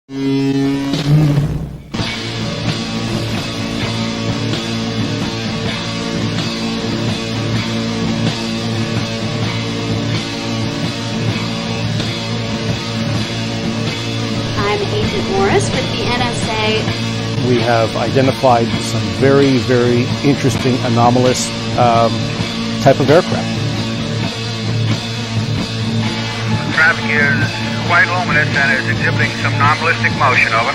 Agent Morris with the NSA. We have identified some very, very interesting anomalous type of aircraft. The traffic is quite luminous and is exhibiting some non-ballistic motion. Over.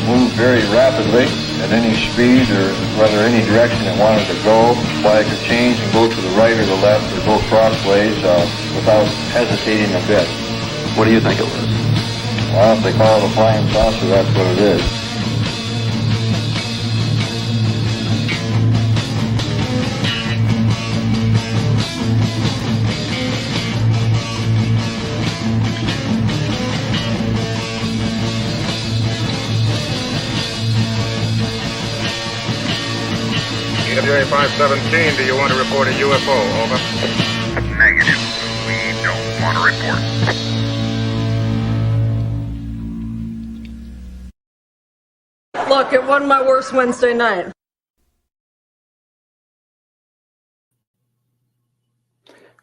Move very rapidly at any speed or whether any direction it wanted to go. Why it could change and go to the right or the left or go crossways without hesitating a bit. What do you think it was? Well, if they call it a flying saucer, that's what it is. EWA 517, do you want to report a UFO? Over. Negative. We don't want to report. Look, it wasn't my worst Wednesday night.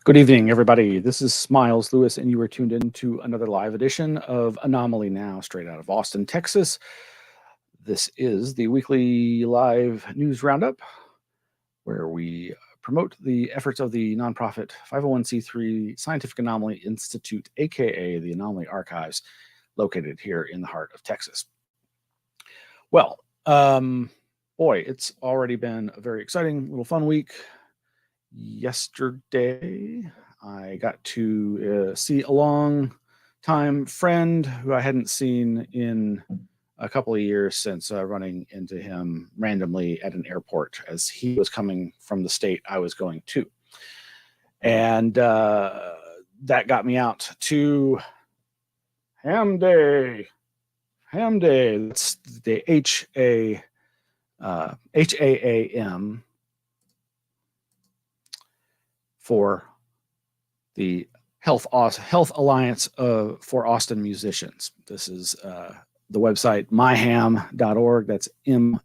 Good evening, everybody. This is Miles Lewis, and you are tuned in to another live edition of Anomaly Now, straight out of Austin, Texas. This is the weekly live news roundup, where we promote the efforts of the nonprofit 501c3 Scientific Anomaly Institute, aka the Anomaly Archives, located here in the heart of Texas. Well, boy, it's already been a very exciting little fun week. Yesterday, I got to see a long-time friend who I hadn't seen in a couple of years since running into him randomly at an airport as he was coming from the state I was going to. And that got me out to Ham Day. Ham Day. That's the HAAM for the Health Alliance for Austin Musicians. This is the website myham.org. That's myhaam.org.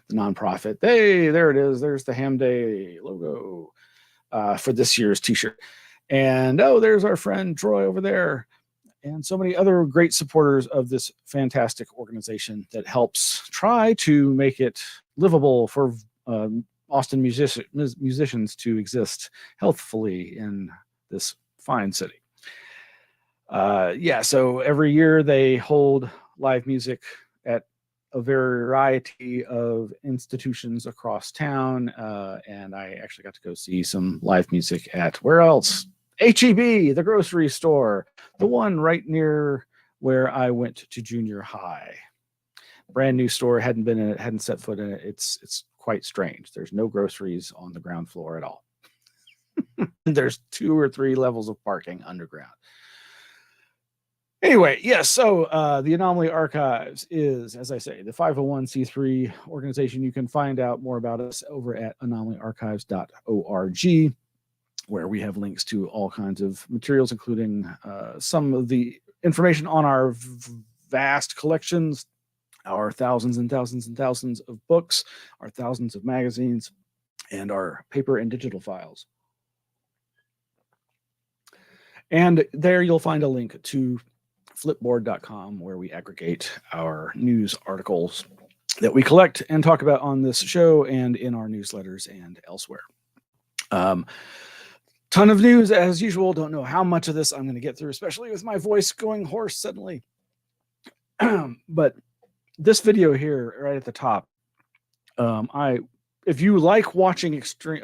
The nonprofit. Hey, there it is. There's the Ham Day logo for this year's t-shirt. And oh, there's our friend Troy over there. And so many other great supporters of this fantastic organization that helps try to make it livable for Austin musicians to exist healthfully in this fine city. So every year they hold live music at a variety of institutions across town. And I actually got to go see some live music at where else? HEB, the grocery store, the one right near where I went to junior high. Brand new store, hadn't been in it, hadn't set foot in it. It's quite strange. There's no groceries on the ground floor at all. There's 2 or 3 levels of parking underground. Anyway, yes, so the Anomaly Archives is, as I say, the 501c3 organization. You can find out more about us over at anomalyarchives.org, where we have links to all kinds of materials, including some of the information on our vast collections, our thousands and thousands and thousands of books, our thousands of magazines, and our paper and digital files. And there you'll find a link to flipboard.com, where we aggregate our news articles that we collect and talk about on this show and in our newsletters and elsewhere. Ton of news as usual. Don't know how much of this I'm going to get through, especially with my voice going hoarse suddenly. But this video here right at the top, if you like watching extreme,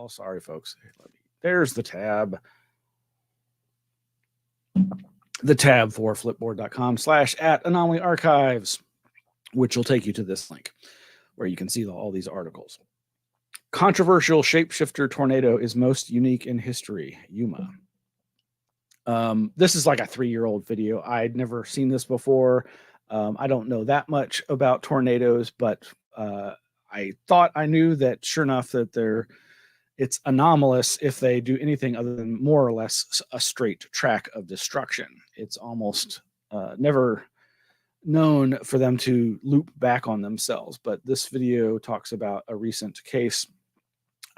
sorry folks, there's the tab. The tab for flipboard.com/@Anomaly Archives, which will take you to this link where you can see all these articles. Controversial shapeshifter tornado is most unique in history. Yuma. This is like a 3-year-old video. I'd never seen this before. I don't know that much about tornadoes, but I thought I knew that sure enough that they're it's anomalous if they do anything other than more or less a straight track of destruction. It's almost never known for them to loop back on themselves. But this video talks about a recent case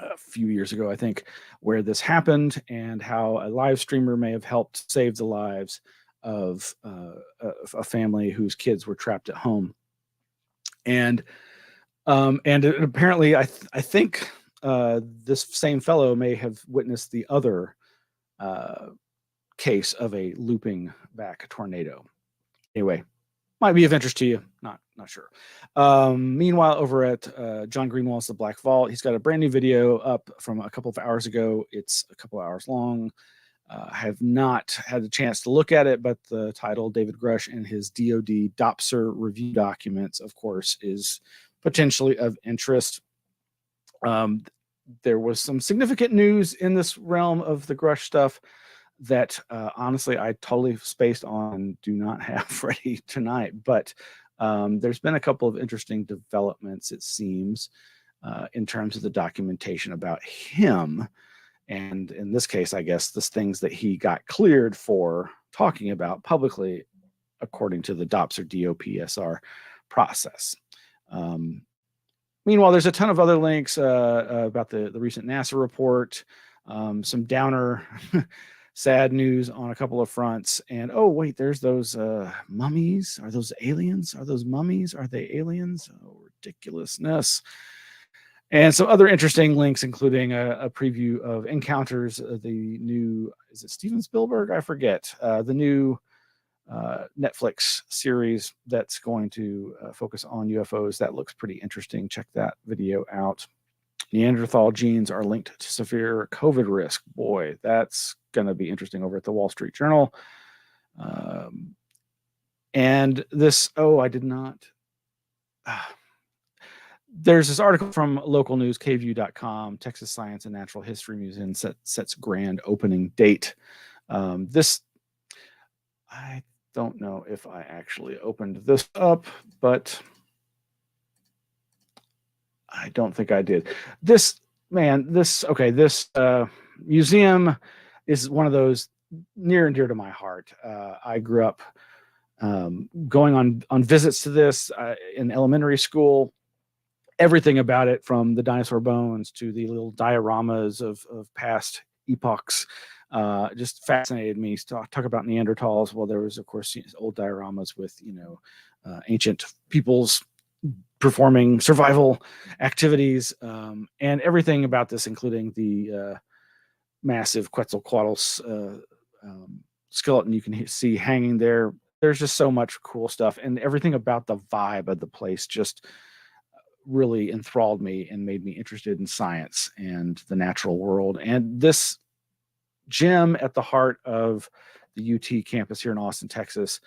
a few years ago, I think, where this happened and how a live streamer may have helped save the lives of a family whose kids were trapped at home. And apparently, I think this same fellow may have witnessed the other case of a looping back tornado. Anyway, might be of interest to you. Not sure. Meanwhile, over at John Greenwald's The Black Vault, he's got a brand new video up from a couple of hours ago. It's a couple of hours long. I have not had the chance to look at it, but the title, David Grush and his DoD DOPSR review documents, of course, is potentially of interest. There was some significant news in this realm of the Grush stuff that honestly I totally spaced on, do not have ready tonight. But there's been a couple of interesting developments, it seems, in terms of the documentation about him. And in this case, I guess the things that he got cleared for talking about publicly, according to the DOPSR DOPSR process. Meanwhile, there's a ton of other links about the recent NASA report, some downer, sad news on a couple of fronts. And oh, wait, there's those mummies. Are those aliens? Are those mummies? Are they aliens? Oh, ridiculousness. And some other interesting links, including a preview of Encounters, the new, is it Steven Spielberg? I forget. The new Netflix series that's going to focus on UFOs. That looks pretty interesting. Check that video out. Neanderthal genes are linked to severe COVID risk. Boy, that's going to be interesting over at the Wall Street Journal. And this, I did not. There's this article from local news, kview.com, Texas Science and Natural History Museum sets grand opening date. I don't know if I actually opened this up, but I don't think I did. This museum is one of those near and dear to my heart. I grew up going on visits to this in elementary school. Everything about it, from the dinosaur bones to the little dioramas of past epochs, just fascinated me. Talk about Neanderthals. Well, there was, of course, old dioramas with ancient peoples performing survival activities, and everything about this, including the massive Quetzalcoatl's skeleton you can see hanging there. There's just so much cool stuff, and everything about the vibe of the place just really enthralled me and made me interested in science and the natural world. And this gem at the heart of the UT campus here in Austin, Texas,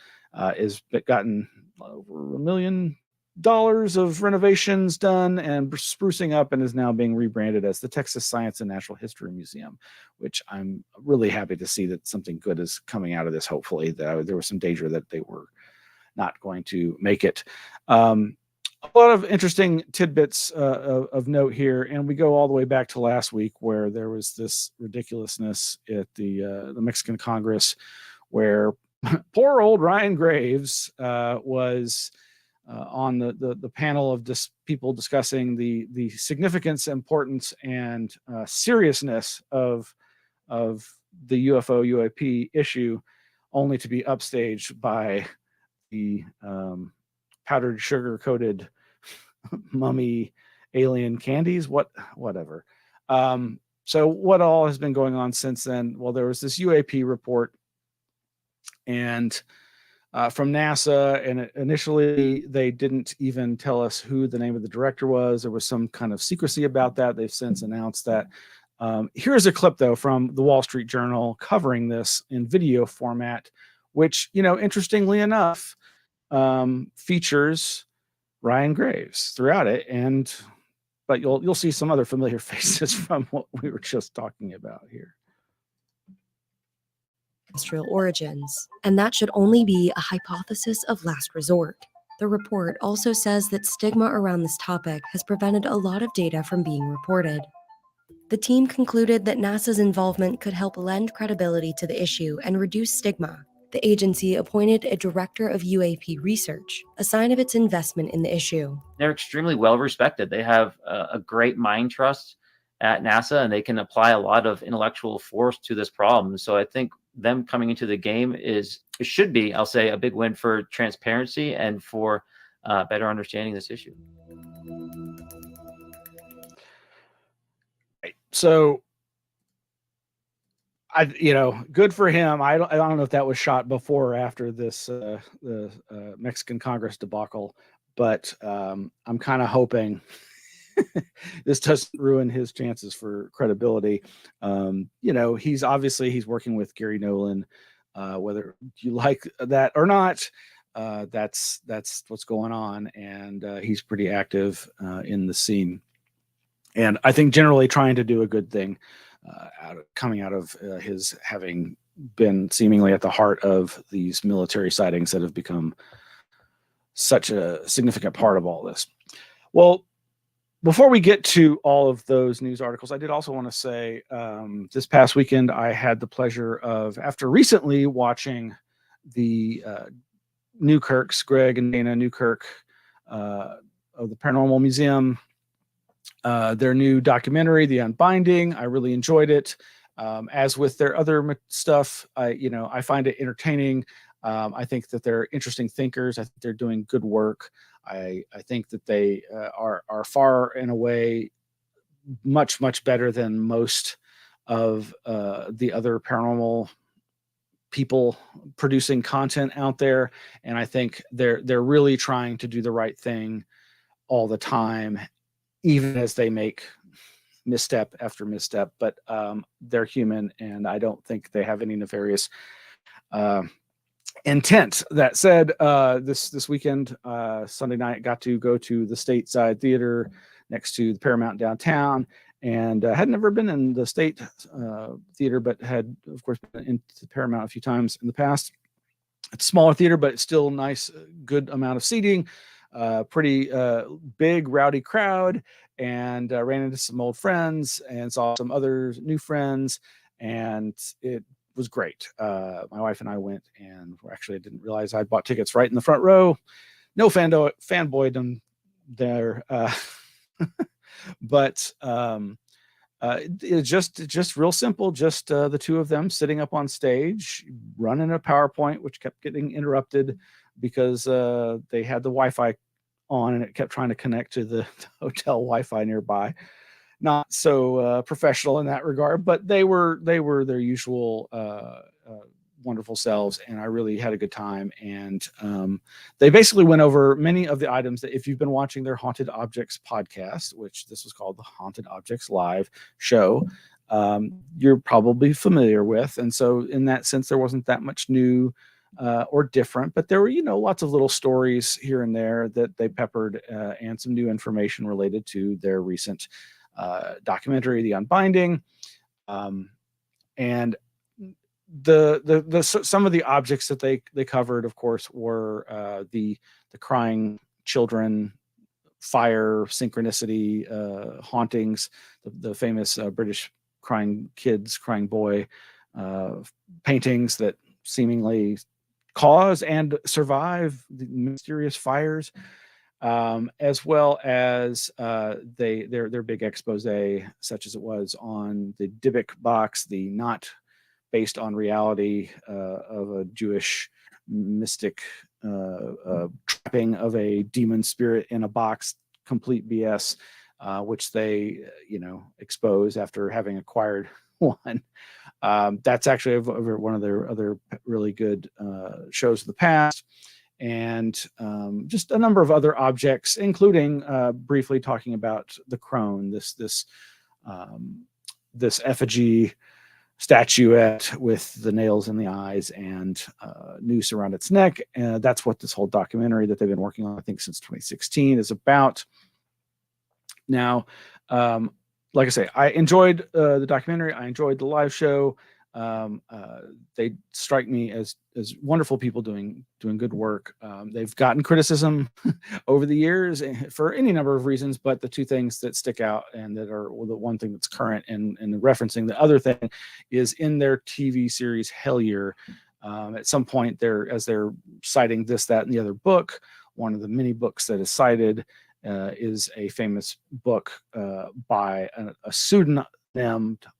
is gotten over $1 million of renovations done and sprucing up, and is now being rebranded as the Texas Science and Natural History Museum, which I'm really happy to see that something good is coming out of this. Hopefully, there was some danger that they were not going to make it. A lot of interesting tidbits of note here, and we go all the way back to last week, where there was this ridiculousness at the Mexican Congress, where poor old Ryan Graves was on the panel of people discussing the significance, importance, and seriousness of the UFO/UAP issue, only to be upstaged by the powdered sugar coated mummy alien candies, whatever. So what all has been going on since then? Well, there was this UAP report, and from NASA, and initially they didn't even tell us who the name of the director was. There was some kind of secrecy about that. They've since announced that. Here's a clip, though, from the Wall Street Journal covering this in video format, which, interestingly enough, features Ryan Graves throughout it, but you'll see some other familiar faces from what we were just talking about here. Industrial origins, and that should only be a hypothesis of last resort. The report also says that stigma around this topic has prevented a lot of data from being reported. The team concluded that NASA's involvement could help lend credibility to the issue and reduce stigma. The agency appointed a director of UAP research, a sign of its investment in the issue. They're extremely well respected. They have a great mind trust at NASA, and they can apply a lot of intellectual force to this problem. So I think them coming into the game should be, I'll say, a big win for transparency and for better understanding this issue. So, good for him. I don't know if that was shot before or after this the Mexican Congress debacle, but I'm kind of hoping this doesn't ruin his chances for credibility. He's working with Gary Nolan, whether you like that or not. That's what's going on, and he's pretty active in the scene. And I think generally trying to do a good thing, coming out of his having been seemingly at the heart of these military sightings that have become such a significant part of all this. Well, before we get to all of those news articles, I did also want to say this past weekend I had the pleasure of, after recently watching the Newkirks, Greg and Dana Newkirk of the Paranormal Museum, their new documentary, The Unbinding. I really enjoyed it. As with their other stuff, I find it entertaining. I think that they're interesting thinkers. I think they're doing good work. I think that they are far and away much, much better than most of the other paranormal people producing content out there. And I think they're really trying to do the right thing all the time, even as they make misstep after misstep. But they're human, and I don't think they have any nefarious intent. That said, this weekend, Sunday night, got to go to the Stateside Theater next to the Paramount downtown, and had never been in the State Theater, but had, of course, been into Paramount a few times in the past. It's a smaller theater, but it's still nice, good amount of seating, pretty big, rowdy crowd, and ran into some old friends and saw some other new friends, and it was great. My wife and I went, and actually I didn't realize I bought tickets right in the front row. No fanboydom there, but it's just real simple. Just the two of them sitting up on stage, running a PowerPoint, which kept getting interrupted because they had the Wi-Fi on and it kept trying to connect to the hotel Wi-Fi nearby. Not so professional in that regard, but they were their usual wonderful selves, and I really had a good time. And they basically went over many of the items that, if you've been watching their Haunted Objects podcast, which this was called the Haunted Objects Live show, you're probably familiar with. And so in that sense, there wasn't that much new or different, but there were, lots of little stories here and there that they peppered, and some new information related to their recent documentary, The Unbinding. And the some of the objects that they covered, of course, were the crying children, fire, synchronicity, hauntings, the famous British crying boy paintings that seemingly cause and survive the mysterious fires, as well as their big expose, such as it was on the Dybbuk box, the not based on reality of a Jewish mystic trapping of a demon spirit in a box, complete BS, which they expose after having acquired one. That's actually one of their other really good shows of the past. And just a number of other objects, including briefly talking about the crone, this effigy statuette with the nails in the eyes and noose around its neck. That's what this whole documentary that they've been working on, I think, since 2016 is about. Now, like I say, I enjoyed the documentary. I enjoyed the live show. They strike me as wonderful people doing good work. They've gotten criticism over the years for any number of reasons, but the two things that stick out and that are, well, the one thing that's current and referencing the other thing is in their TV series Hellier. At some point, as they're citing this, that, and the other book, one of the many books that is cited is a famous book by a pseudonym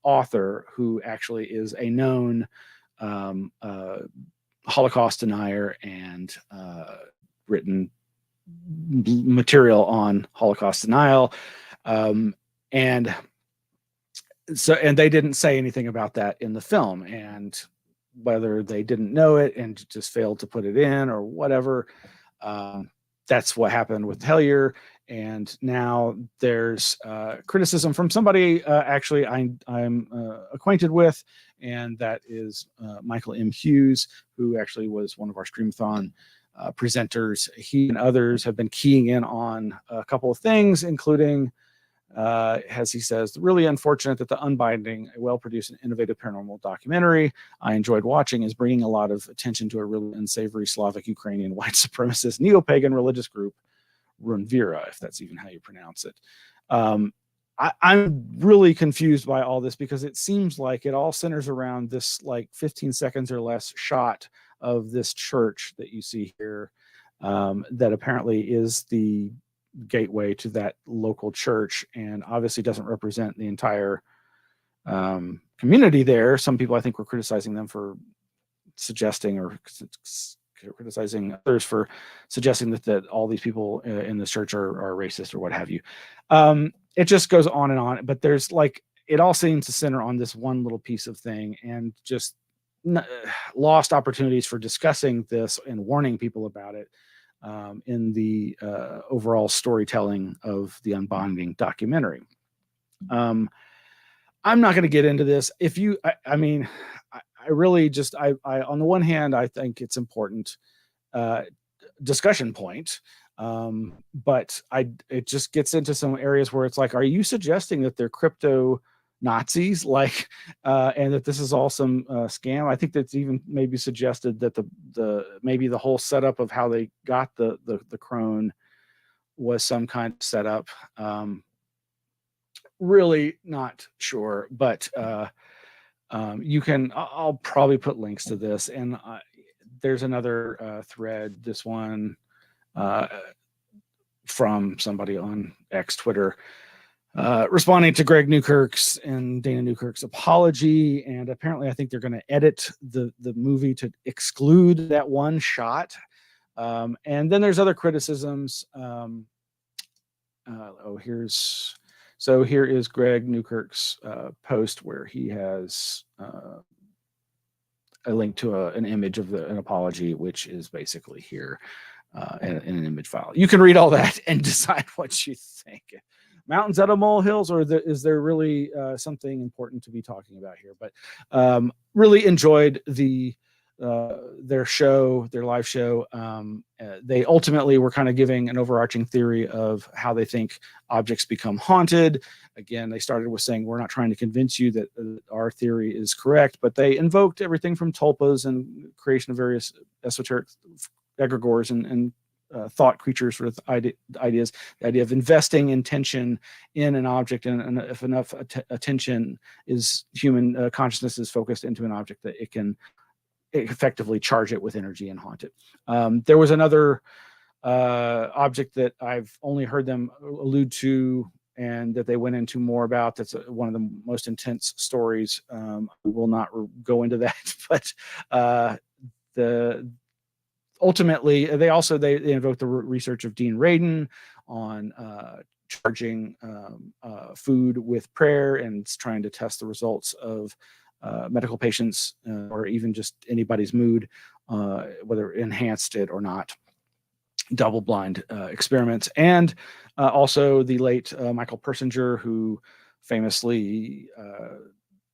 author who actually is a known Holocaust denier and written material on Holocaust denial. And they didn't say anything about that in the film, and whether they didn't know it and just failed to put it in or whatever, that's what happened with Hellier. And now there's criticism from somebody actually I'm acquainted with, and that is Michael M. Hughes, who actually was one of our Streamathon presenters. He and others have been keying in on a couple of things, including, as he says, really unfortunate that the Unbinding, a well-produced and innovative paranormal documentary I enjoyed watching, is bringing a lot of attention to a really unsavory Slavic, Ukrainian, white supremacist, neo-pagan religious group, Runvira, if that's even how you pronounce it. I'm really confused by all this because it seems like it all centers around this like 15 seconds or less shot of this church that you see here, that apparently is the gateway to that local church and obviously doesn't represent the entire community there. Some people, I think, were criticizing them for suggesting, or criticizing others for suggesting that all these people in this church are racist or what have you. It just goes on and on, but there's like, it all seems to center on this one little piece of thing, and just lost opportunities for discussing this and warning people about it in the overall storytelling of the Unbinding documentary. I'm not going to get into this. If you, I mean, I really just, I on the one hand, I think it's important discussion point, but it just gets into some areas where it's like, are you suggesting that they're crypto Nazis, like, and that this is all some scam? I think that's even maybe suggested that maybe the whole setup of how they got the crone was some kind of setup. Really not sure, but you can, I'll probably put links to this, and there's another thread, this one from somebody on X, Twitter, responding to Greg Newkirk's and Dana Newkirk's apology. And apparently I think they're going to edit the movie to exclude that one shot. And then there's other criticisms. Here is Greg Newkirk's post where he has a link to an image of an apology, which is basically here in an image file. You can read all that and decide what you think. Mountains out of molehills, or is there really something important to be talking about here? But really enjoyed their show, their live show. They ultimately were kind of giving an overarching theory of how they think objects become haunted. Again, they started with saying, we're not trying to convince you that our theory is correct, but they invoked everything from tulpas and creation of various esoteric egregores and thought creatures with ideas, the idea of investing intention in an object, and if enough attention is human consciousness is focused into an object, that it can effectively charge it with energy and haunt it. There was another object that I've only heard them allude to and that they went into more about. That's one of the most intense stories. I will not go into that, but ultimately, they invoked the research of Dean Radin on charging food with prayer and trying to test the results of medical patients or even just anybody's mood, whether it enhanced it or not. Double-blind experiments. And also the late Michael Persinger, who famously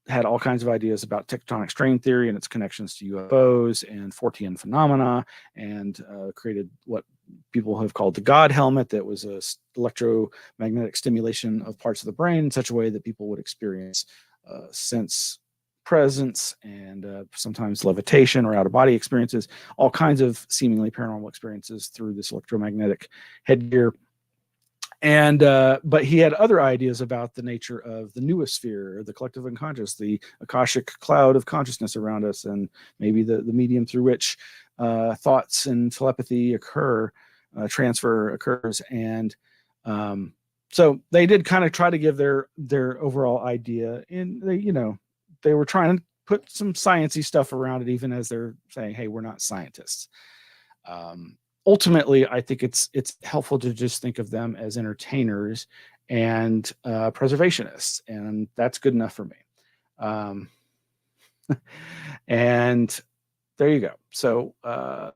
had all kinds of ideas about tectonic strain theory and its connections to UFOs and Fortean phenomena, and created what people have called the God helmet, that was a electromagnetic stimulation of parts of the brain in such a way that people would experience sense presence and sometimes levitation or out-of-body experiences, all kinds of seemingly paranormal experiences through this electromagnetic headgear. And but he had other ideas about the nature of the noosphere, the collective unconscious, the akashic cloud of consciousness around us, and maybe the medium through which thoughts and telepathy transfer occurs. And so they did kind of try to give their overall idea, and they were trying to put some sciencey stuff around it, even as they're saying, hey, we're not scientists. Ultimately, I think it's helpful to just think of them as entertainers and preservationists, and that's good enough for me. And there you go. So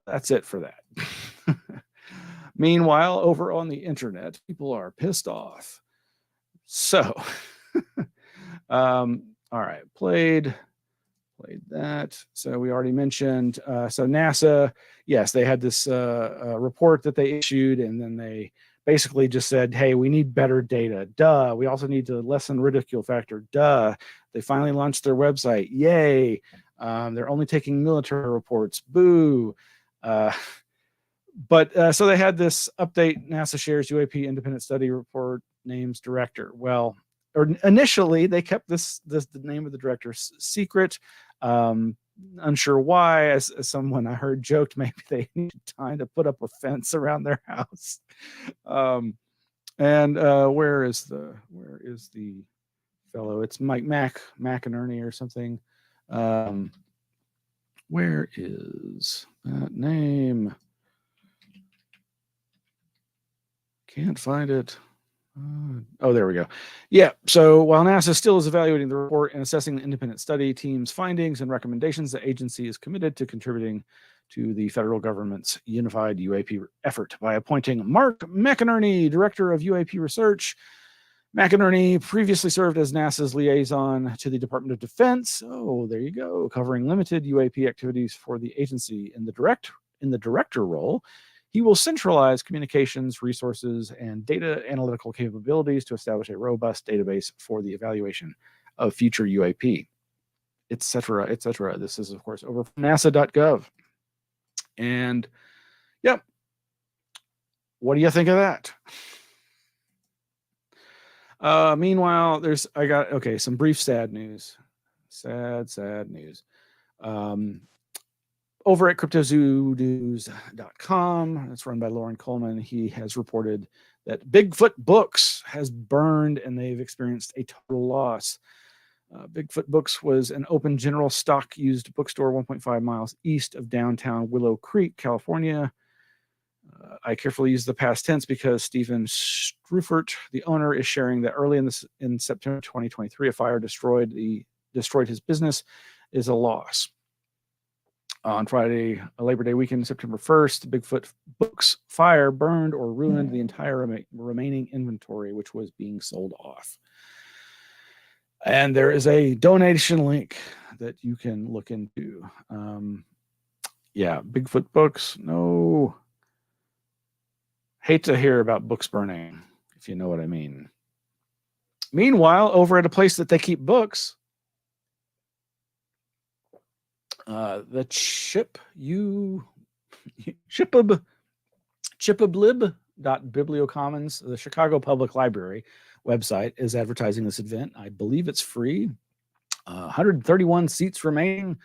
that's it for that. Meanwhile, over on the internet, people are pissed off. So, all right, played that. So we already mentioned. So NASA, yes, they had this report that they issued, and then they basically just said, hey, we need better data. Duh. We also need to lessen ridicule factor. Duh. They finally launched their website. Yay. They're only taking military reports. Boo. But so they had this update. NASA shares UAP independent study report, names director. Well, or initially they kept the name of the director secret. Unsure why. As someone I heard joked, maybe they needed time to put up a fence around their house. And where is the fellow? It's Mike McInerney or something. Where is that name? Can't find it. Oh, there we go. Yeah. So while NASA still is evaluating the report and assessing the independent study team's findings and recommendations, the agency is committed to contributing to the federal government's unified UAP effort by appointing Mark McInerney, Director of UAP Research. McInerney previously served as NASA's liaison to the Department of Defense. Oh, there you go. Covering limited UAP activities for the agency. In the director role, he will centralize communications, resources, and data analytical capabilities to establish a robust database for the evaluation of future UAP, etc., etc. This is, of course, over from nasa.gov. And, yep. What do you think of that? Meanwhile, some brief sad news. Sad news. Over at cryptozoonews.com, it's run by Lauren Coleman. He has reported that Bigfoot Books has burned and they've experienced a total loss. Bigfoot Books was an open general stock used bookstore 1.5 miles east of downtown Willow Creek, California. I carefully use the past tense because Stephen Strufert, the owner, is sharing that early in September 2023, a fire destroyed his business is a loss. On Friday, a Labor Day weekend, September 1st, the Bigfoot Books fire burned or ruined the entire remaining inventory, which was being sold off. And there is a donation link that you can look into. Yeah, Bigfoot Books, no. Hate to hear about books burning, if you know what I mean. Meanwhile, over at a place that they keep books, the chipablib.bibliocommons, the Chicago Public Library website, is advertising this event. I believe it's free. 131 seats remaining.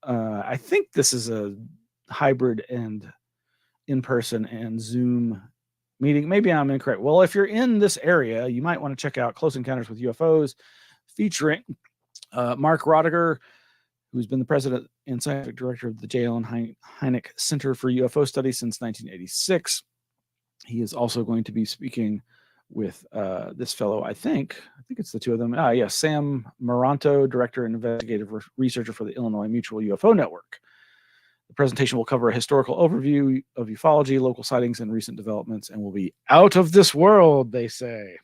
I think this is a hybrid and in-person and Zoom meeting. Maybe I'm incorrect. Well, if you're in this area, you might want to check out Close Encounters with UFOs, featuring Mark Roediger, who's been the president and scientific director of the J. Allen Hynek Center for UFO Studies since 1986. He is also going to be speaking with this fellow, I think it's the two of them. Sam Maranto, director and investigative researcher for the Illinois Mutual UFO Network. The presentation will cover a historical overview of ufology, local sightings, and recent developments, and will be out of this world, they say.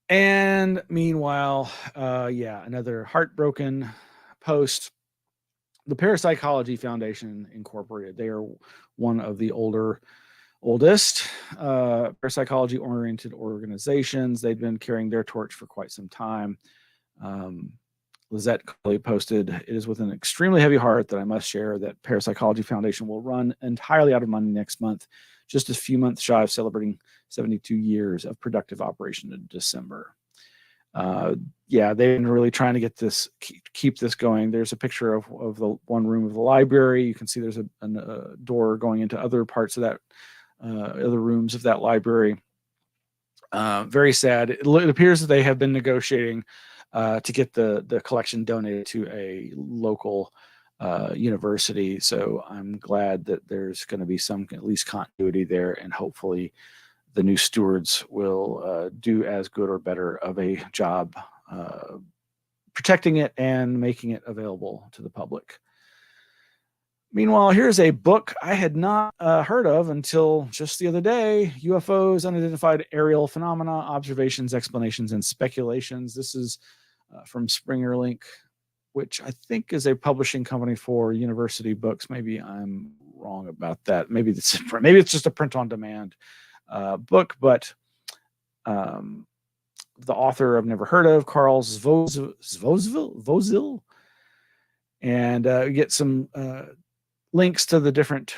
And meanwhile, another heartbroken post. The Parapsychology Foundation Incorporated, they are one of the older oldest parapsychology-oriented organizations. They've been carrying their torch for quite some time. Lizette Colley posted, "It is with an extremely heavy heart that I must share that Parapsychology Foundation will run entirely out of money next month, just a few months shy of celebrating 72 years of productive operation in December." Yeah, they've been really trying to get this, keep this going. There's a picture of the one room of the library. You can see there's a door going into other parts of that, other rooms of that library. Very sad. It appears that they have been negotiating to get the collection donated to a local university. So I'm glad that there's going to be some at least continuity there, and hopefully the new stewards will do as good or better of a job protecting it and making it available to the public. Meanwhile, here's a book I had not heard of until just the other day: UFOs, Unidentified Aerial Phenomena, Observations, Explanations, and Speculations. This is from Springer Link, which I think is a publishing company for university books. Maybe I'm wrong about that. Maybe it's just a print-on-demand book, but the author I've never heard of, Carl Svozil, and you get some links to the different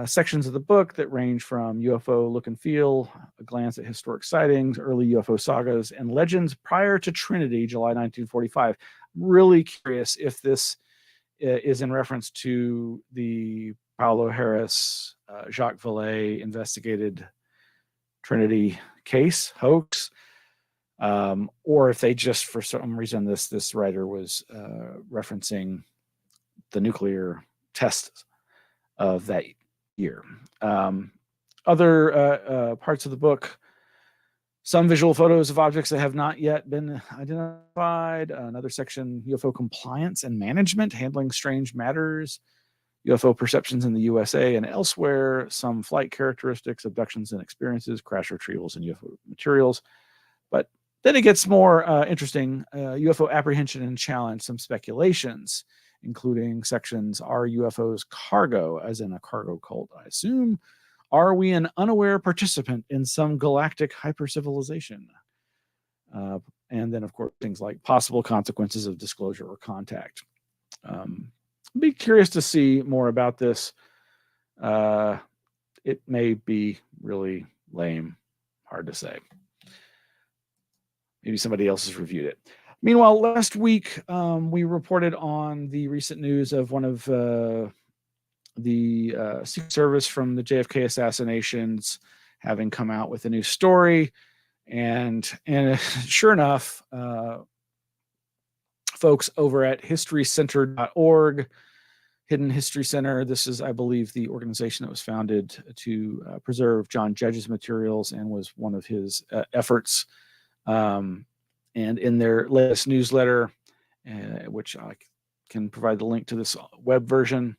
sections of the book that range from UFO look and feel, a glance at historic sightings, early UFO sagas, and legends prior to Trinity, July 1945. Really curious if this is in reference to the Paulo Harris, Jacques Vallée investigated Trinity case hoax, or if they just, for some reason, this writer was referencing the nuclear tests of that year. Other parts of the book: some visual photos of objects that have not yet been identified. Another section: UFO compliance and management, handling strange matters, UFO perceptions in the USA and elsewhere, some flight characteristics, abductions and experiences, crash retrievals, and UFO materials. But then it gets more interesting: UFO apprehension and challenge, some speculations, including sections: are UFOs cargo, as in a cargo cult, I assume? Are we an unaware participant in some galactic hypercivilization? And then, of course, things like possible consequences of disclosure or contact. Be curious to see more about this. It may be really lame, hard to say. Maybe somebody else has reviewed it. Meanwhile, last week, we reported on the recent news of one of the Secret Service from the JFK assassinations having come out with a new story. And sure enough, folks over at historycenter.org, Hidden History Center, this is, I believe, the organization that was founded to preserve John Judge's materials and was one of his efforts. And in their latest newsletter, which I can provide the link to this web version.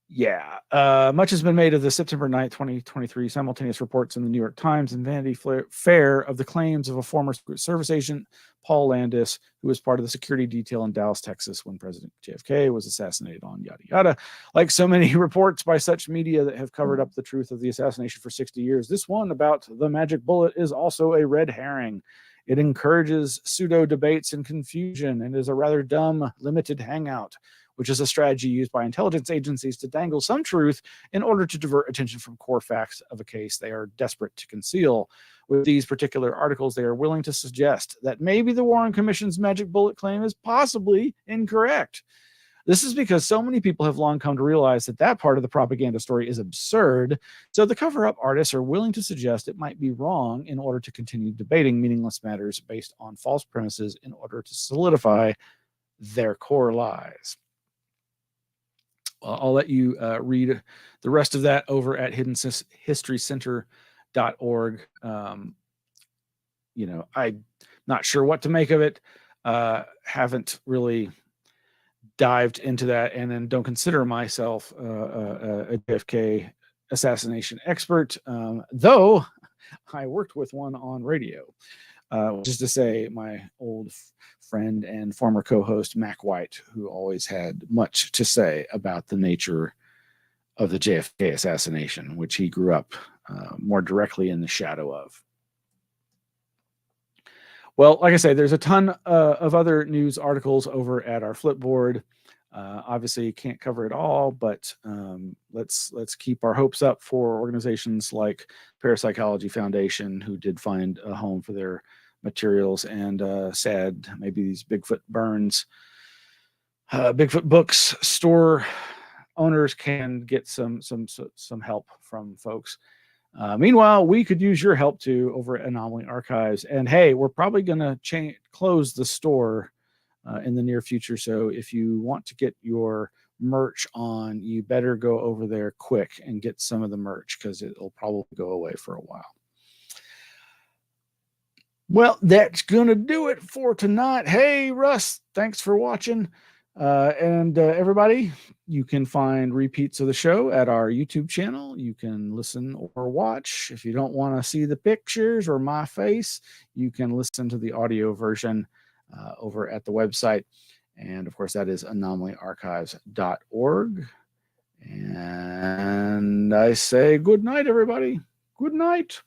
Much has been made of the September 9th, 2023 simultaneous reports in the New York Times and Vanity Fair of the claims of a former Secret Service agent, Paul Landis, who was part of the security detail in Dallas, Texas, when President JFK was assassinated on yada yada. Like so many reports by such media that have covered up the truth of the assassination for 60 years, this one about the magic bullet is also a red herring. It encourages pseudo debates and confusion and is a rather dumb, limited hangout, which is a strategy used by intelligence agencies to dangle some truth in order to divert attention from core facts of a case they are desperate to conceal. With these particular articles, they are willing to suggest that maybe the Warren Commission's magic bullet claim is possibly incorrect. This is because so many people have long come to realize that that part of the propaganda story is absurd, so the cover-up artists are willing to suggest it might be wrong in order to continue debating meaningless matters based on false premises in order to solidify their core lies. I'll let you read the rest of that over at hiddenhistorycenter.org. I'm not sure what to make of it. Haven't really dived into that, and then don't consider myself a JFK assassination expert, though I worked with one on radio, which is to say my old friend and former co-host Mac White, who always had much to say about the nature of the JFK assassination, which he grew up more directly in the shadow of. Well, like I say, there's a ton of other news articles over at our Flipboard. Obviously, can't cover it all, but let's keep our hopes up for organizations like Parapsychology Foundation, who did find a home for their materials, and sad, maybe these Bigfoot burns, Bigfoot books store owners can get some help from folks. Meanwhile, we could use your help too over at Anomaly Archives. And hey, we're probably going to close the store in the near future. So if you want to get your merch on, you better go over there quick and get some of the merch, because it'll probably go away for a while. Well, that's going to do it for tonight. Hey, Russ, thanks for watching. And everybody, you can find repeats of the show at our YouTube channel. You can listen or watch. If you don't want to see the pictures or my face, you can listen to the audio version over at the website. And of course, that is anomalyarchives.org. And I say good night, everybody. Good night.